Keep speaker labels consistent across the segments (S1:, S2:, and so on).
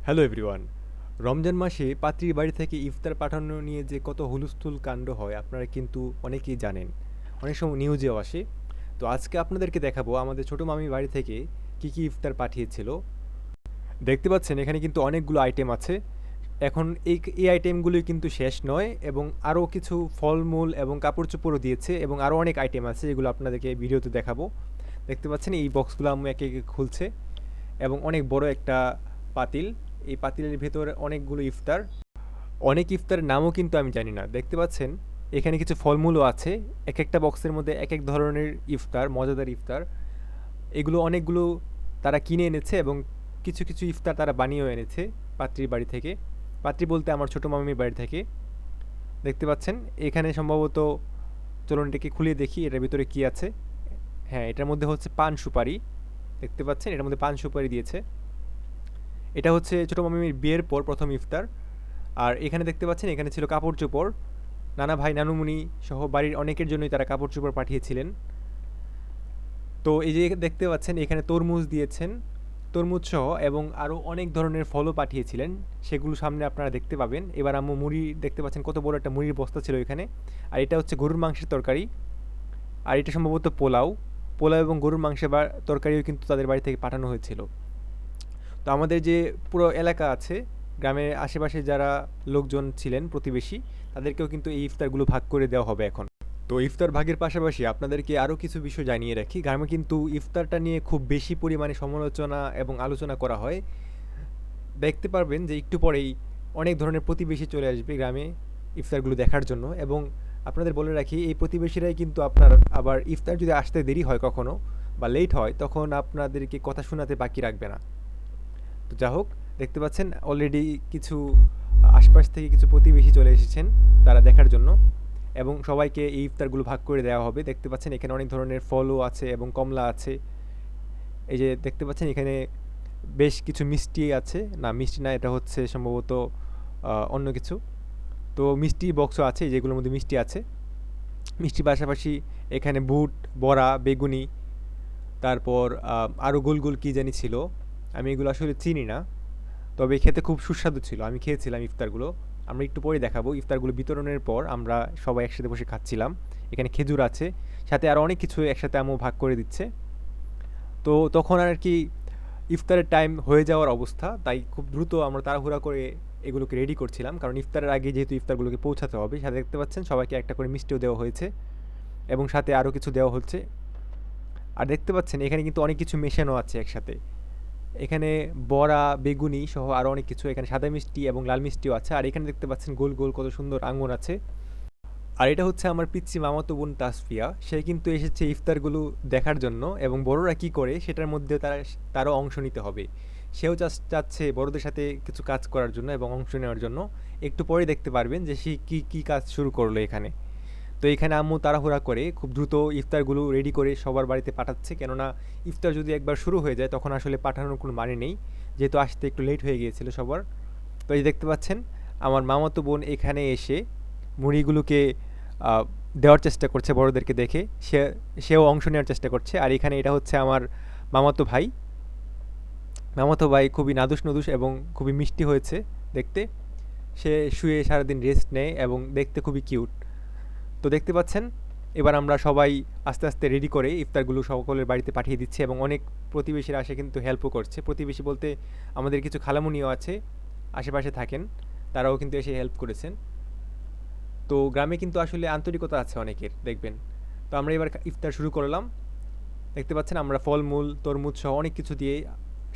S1: Hello everyone. Ramzan মাসে পাত্রীর বাড়ি থেকে ইফতার পাঠানো নিয়ে যে কত হুলস্থুল কাণ্ড হয় আপনারা কিন্তু অনেকেই জানেন। অনেক সময় নিউজেও আসে। তো আজকে আপনাদেরকে দেখাবো আমাদের ছোটো মামির বাড়ি থেকে কী কী ইফতার পাঠিয়েছিল। দেখতে পাচ্ছেন এখানে কিন্তু অনেকগুলো আইটেম আছে। এখন এই আইটেমগুলোই কিন্তু শেষ নয়, এবং আরও কিছু ফলমূল এবং কাপড় চোপড়ও দিয়েছে, এবং আরও অনেক আইটেম আছে যেগুলো আপনাদেরকে ভিডিওতে দেখাবো। দেখতে পাচ্ছেন এই বক্সগুলো আমি একে একে খুলছে, এবং অনেক বড় একটা পাতিল। এই পাতিলের ভেতরে অনেকগুলো ইফতার। অনেক ইফতারের নামও কিন্তু আমি জানি না। দেখতে পাচ্ছেন এখানে কিছু ফলমূলও আছে। এক একটা বক্সের মধ্যে এক এক ধরনের ইফতার, মজাদার ইফতার। এগুলো অনেকগুলো তারা কিনে এনেছে, এবং কিছু কিছু ইফতার তারা বানিয়েও এনেছে পাত্রীর বাড়ি থেকে। পাত্রী বলতে আমার ছোটো মামির বাড়ি থেকে। দেখতে পাচ্ছেন এখানে সম্ভবত, চলুন এটাকে খুলে দেখি এটার ভিতরে কী আছে। হ্যাঁ, এটার মধ্যে হচ্ছে পান সুপারি। দেখতে পাচ্ছেন এটার মধ্যে পান সুপারি দিয়েছে। এটা হচ্ছে ছোটো মামির বিয়ের পর প্রথম ইফতার। আর এখানে দেখতে পাচ্ছেন এখানে ছিল কাপড় চোপড়। নানা ভাই নানুমণি সহ বাড়ির অনেকের জন্যই তারা কাপড় চোপড় পাঠিয়েছিলেন। তো এই যে দেখতে পাচ্ছেন এখানে তরমুজ দিয়েছেন, তরমুজ সহ, এবং আরও অনেক ধরনের ফলও পাঠিয়েছিলেন। সেগুলো সামনে আপনারা দেখতে পাবেন। এবার আম্মু মুড়ি, দেখতে পাচ্ছেন কত বড় একটা মুড়ির বস্তা ছিল এখানে। আর এটা হচ্ছে গরুর মাংসের তরকারি। আর এটা সম্ভবত পোলাও। পোলাও এবং গরুর মাংসের তরকারিও কিন্তু তাদের বাড়ি থেকে পাঠানো হয়েছিল। তো আমাদের যে পুরো এলাকা আছে, গ্রামের আশেপাশে যারা লোকজন ছিলেন প্রতিবেশী, তাদেরকেও কিন্তু এই ইফতারগুলো ভাগ করে দেওয়া হবে এখন। তো ইফতার ভাগের পাশাপাশি আপনাদেরকে আরও কিছু বিষয় জানিয়ে রাখি। গ্রামে কিন্তু ইফতারটা নিয়ে খুব বেশি পরিমাণে সমালোচনা এবং আলোচনা করা হয়। দেখতে পারবেন যে একটু পরেই অনেক ধরনের প্রতিবেশী চলে আসবে গ্রামে ইফতারগুলো দেখার জন্য। এবং আপনাদের বলে রাখি, এই প্রতিবেশীরাই কিন্তু আপনার আবার ইফতার যদি আসতে দেরি হয় কখনো বা লেট হয়, তখন আপনাদেরকে কথা শোনাতে বাকি রাখবে না। তো যা হোক, দেখতে পাচ্ছেন অলরেডি কিছু আশপাশ থেকে কিছু প্রতিবেশী চলে এসেছেন তারা দেখার জন্য, এবং সবাইকে এই ইফতারগুলো ভাগ করে দেওয়া হবে। দেখতে পাচ্ছেন এখানে অনেক ধরনের ফলও আছে এবং কমলা আছে। এই যে দেখতে পাচ্ছেন এখানে বেশ কিছু মিষ্টি আছে, না মিষ্টি না, এটা হচ্ছে সম্ভবত অন্য কিছু। তো মিষ্টি বক্সও আছে যেগুলোর মধ্যে মিষ্টি আছে। মিষ্টির পাশাপাশি এখানে বুট, বড়া, বেগুনি, তারপর আরও গোল গোল কী জানি ছিল, আমি এগুলো আসলে চিনি না। তবে খেতে খুব সুস্বাদু ছিল, আমি খেয়েছিলাম ইফতারগুলো। আমরা একটু পরে দেখাবো। ইফতারগুলো বিতরণের পর আমরা সবাই একসাথে বসে খাচ্ছিলাম। এখানে খেজুর আছে, সাথে আরও অনেক কিছু একসাথে আম্মু ভাগ করে দিচ্ছে। তো তখন আর কি ইফতারের টাইম হয়ে যাওয়ার অবস্থা, তাই খুব দ্রুত আমরা তাড়াহুড়া করে এগুলোকে রেডি করছিলাম, কারণ ইফতারের আগে যেহেতু ইফতারগুলোকে পৌঁছাতে হবে। সাথে দেখতে পাচ্ছেন সবাইকে একটা করে মিষ্টিও দেওয়া হয়েছে, এবং সাথে আরও কিছু দেওয়া হচ্ছে। আর দেখতে পাচ্ছেন এখানে কিন্তু অনেক কিছু মেশানো আছে একসাথে। এখানে বড়া, বেগুনি সহ আরও অনেক কিছু, এখানে সাদা মিষ্টি এবং লাল মিষ্টিও আছে। আর এখানে দেখতে পাচ্ছেন গোল গোল কত সুন্দর আঙুর আছে। আর এটা হচ্ছে আমার পিচ্চি মামাতো বোন তাসফিয়া। সে কিন্তু এসেছে ইফতারগুলো দেখার জন্য, এবং বড়রা কি করে সেটার মধ্যে তারও অংশ নিতে হবে। সেও চাচ্ছে বড়দের সাথে কিছু কাজ করার জন্য এবং অংশ নেওয়ার জন্য। একটু পরে দেখতে পারবেন যে সে কী কী কাজ শুরু করলো এখানে। তো এখানে আম্মু তাড়াহুড়া করে খুব দ্রুত ইফতারগুলো রেডি করে সবার বাড়িতে পাঠাচ্ছে, কেননা ইফতার যদি একবার শুরু হয়ে যায় তখন আসলে পাঠানোর কোনো মানে নেই, যেহেতু আসতে একটু লেট হয়ে গিয়েছিল সবার। তো এই দেখতে পাচ্ছেন আমার মামাতো বোন এখানে এসে মুড়িগুলোকে আহ, দেওয়ার চেষ্টা করছে বড়দেরকে দেখে। সেও অংশ নেওয়ার চেষ্টা করছে। আর এখানে এটা হচ্ছে আমার মামাতো ভাই। মামাতো ভাই খুবই নাদুস নুদুস এবং খুবই মিষ্টি হয়েছে দেখতে। সে শুয়ে সারাদিন রেস্ট নেয় এবং দেখতে খুবই কিউট। তো দেখতে পাচ্ছেন এবার আমরা সবাই আস্তে আস্তে রেডি করে ইফতারগুলো সকলের বাড়িতে পাঠিয়ে দিচ্ছি, এবং অনেক প্রতিবেশীরা আসে কিন্তু হেল্পও করছে। প্রতিবেশী বলতে আমাদের কিছু খালামুনিও আছে, আশেপাশে থাকেন, তারাও কিন্তু এসে হেল্প করেছেন। তো গ্রামে কিন্তু আসলে আন্তরিকতা আছে অনেকের, দেখবেন। তো আমরা এবার ইফতার শুরু করলাম। দেখতে পাচ্ছেন আমরা ফলমূল, তরমুজ সহ অনেক কিছু দিয়ে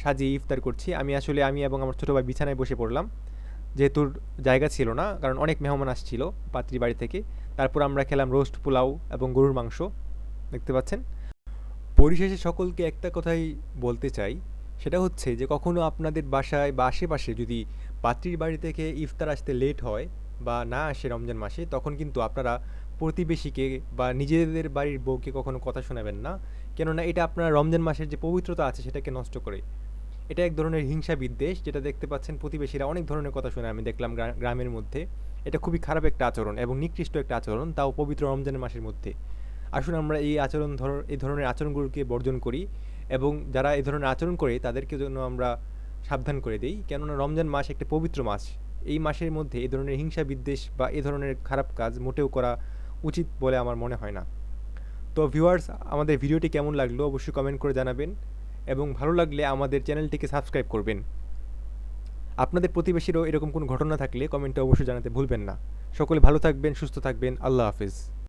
S1: সাজিয়ে ইফতার করছি। আমি এবং আমার ছোটো ভাই বিছানায় বসে পড়লাম, যেহেতু জায়গা ছিল না, কারণ অনেক মেহমান আসছিল পাত্রী বাড়ি থেকে। তারপর আমরা খেলাম রোস্ট পোলাও এবং গরুর মাংস। দেখতে পাচ্ছেন। পরিশেষে সকলকে একটা কথাই বলতে চাই, সেটা হচ্ছে যে কখনো আপনাদের বাসায় বা আশেপাশে যদি পাত্রীর বাড়ি থেকে ইফতার আসতে লেট হয় বা না আসে রমজান মাসে, তখন কিন্তু আপনারা প্রতিবেশীকে বা নিজেদের বাড়ির বউকে কখনো কথা শোনাবেন না। কেননা এটা আপনার রমজান মাসের যে পবিত্রতা আছে সেটাকে নষ্ট করে। এটা এক ধরনের হিংসা বিদ্বেষ, যেটা দেখতে পাচ্ছেন প্রতিবেশীরা অনেক ধরনের কথা শুনে আমি দেখলাম গ্রামের মধ্যে। এটা খুবই খারাপ একটা আচরণ এবং নিকৃষ্ট একটা আচরণ, তাও পবিত্র রমজানের মাসের মধ্যে। আসুন আমরা এই ধরনের আচরণগুলোকে বর্জন করি, এবং যারা এই ধরনের আচরণ করে তাদেরকে জন্য আমরা সাবধান করে দেই, কেননা রমজান মাস একটা পবিত্র মাস। এই মাসের মধ্যে এ ধরনের হিংসা বিদ্বেষ বা এ ধরনের খারাপ কাজ মোটেও করা উচিত বলে আমার মনে হয় না। তো ভিউয়ার্স, আমাদের ভিডিওটি কেমন লাগলো অবশ্যই কমেন্ট করে জানাবেন, এবং ভালো লাগলে আমাদের চ্যানেলটিকে সাবস্ক্রাইব করবেন। আপনাদের প্রতিবেশীরও এরকম কোনো ঘটনা থাকলে কমেন্টে অবশ্যই জানাতে ভুলবেন না। সকলে ভালো থাকবেন, সুস্থ থাকবেন। আল্লাহ হাফেজ।